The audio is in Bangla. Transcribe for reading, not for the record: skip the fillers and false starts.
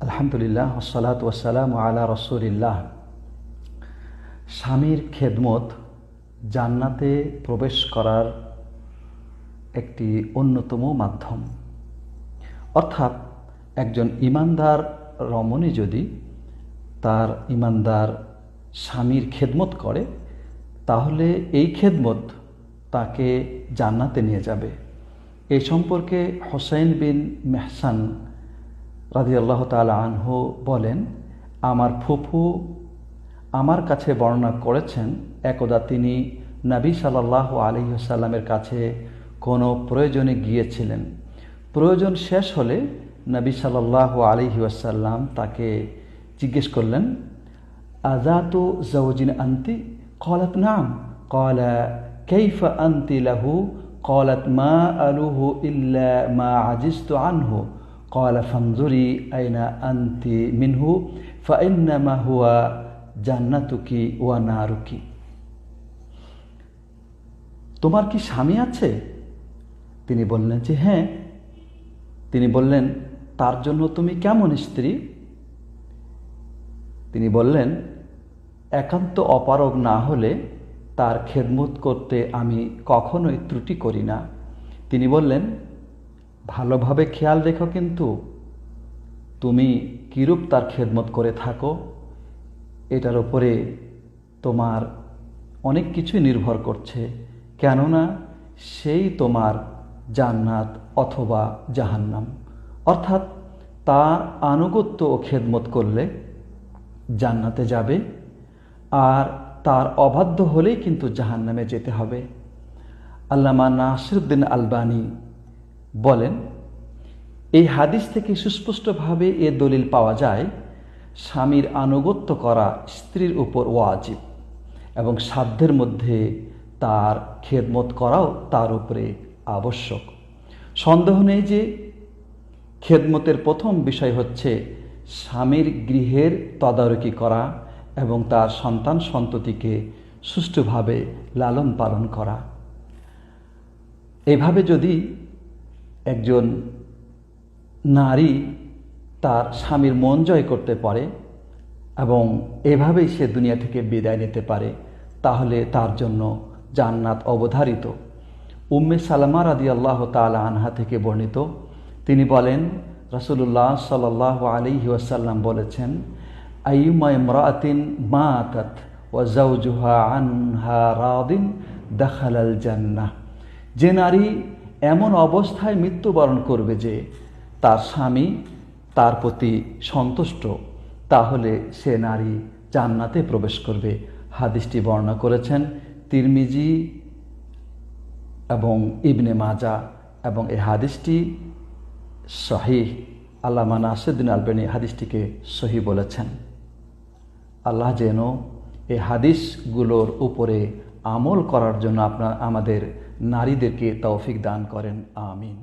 আলহামদুলিল্লাহ ওয়াসসালাতু ওয়াসসালামু আলা রাসূলিল্লাহ। স্বামীর খেদমত জান্নাতে প্রবেশ করার একটি অন্যতম মাধ্যম। অর্থাৎ একজন ঈমানদার রমণী যদি তার ঈমানদার স্বামীর খেদমত করে, তাহলে এই খেদমত তাকে জান্নাতে নিয়ে যাবে। এই সম্পর্কে হুসাইন বিন মেহসান রাদিয়াল্লাহু তাআলা আনহু বলেন, আমার ফুফু আমার কাছে বর্ণনা করেছেন, একদা তিনি নবী সাল্লাল্লাহু আলাইহি ওয়াসাল্লামের কাছে কোনো প্রয়োজনে গিয়েছিলেন। প্রয়োজন শেষ হলে নবী সাল্লাল্লাহু আলাইহি ওয়াসাল্লাম তাকে জিজ্ঞেস করলেন, আযাতু যাওজিন আনতি? ক্বালাত নাম। ক্বালা কাইফা আনতি লাহু? ক্বালাত মা আলুহু ইল্লা মা আজিজতু আনহু। ক্বালা ফানজুরি আইনা আনতি মিনহু ফাইন্নামা হুয়া জান্নাতুকি ওয়া নারুকি। তোমার কি স্বামী আছে? তিনি বললেন যে হ্যাঁ। তিনি বললেন, তার জন্য তুমি কেমন স্ত্রী? তিনি বললেন, একান্ত অপারগ না হলে তার খেদমত করতে আমি কখনোই ত্রুটি করি না। তিনি বললেন, ভালোভাবে খেয়াল রেখো, কিন্তু তুমি কিরূপ তার খেদমত করে থাকো এটার উপরে তোমার অনেক কিছুই নির্ভর করছে, কেননা সেই তোমার জান্নাত অথবা জাহান্নাম। অর্থাৎ তার আনুগত্য ও খেদমত করলে জান্নাতে যাবে, আর তার অবাধ্য হলেই কিন্তু জাহান্নামে যেতে হবে। আল্লামা নাসিরউদ্দিন আলবানী বলেন, এই হাদিস থেকে সুস্পষ্টভাবে এ দলিল পাওয়া যায়, স্বামীর আনুগত্য করা স্ত্রীর উপর ওয়াজিব এবং সাধ্যের মধ্যে তার খেদমত করাও তার উপরে আবশ্যক। সন্দেহ নেই যে খেদমতের প্রথম বিষয় হচ্ছে স্বামীর গৃহের তদারকি করা এবং তার সন্তান সন্ততিকে সুষ্ঠুভাবে লালন পালন করা। এভাবে যদি একজন নারী তার স্বামীর মন জয় করতে পারে এবং এভাবেই সে দুনিয়া থেকে বিদায় নিতে পারে, তাহলে তার জন্য জান্নাত অবধারিত। উম্মে সালামা রাদিয়াল্লাহু তাআলা আনহা থেকে বর্ণিত, তিনি বলেন, রাসূলুল্লাহ সাল্লাল্লাহু আলাইহি ওয়াসাল্লাম বলেছেন, আইয়ুমা ইমরাআতিন মাতাত ওয়া যাওজুহা আনহা রাদিন দাখালাল জান্নাহ। যে নারী এমন অবস্থায় মৃত্যুবরণ করবে যে তার স্বামী তার প্রতি সন্তুষ্ট, তাহলে সে নারী জান্নাতে প্রবেশ করবে। হাদিসটি বর্ণনা করেছেন তিরমিজি এবং ইবনে মাজাহ, এবং এই হাদিসটি সহিহ। আল্লামা নাসিরউদ্দিন আলবানী হাদিসটিকে সহিহ বলেছেন। আল্লাহ যেন এই হাদিসগুলোর উপরে আমল করার জন্য আমাদের নারীদেরকে তৌফিক দান করেন। আমিন।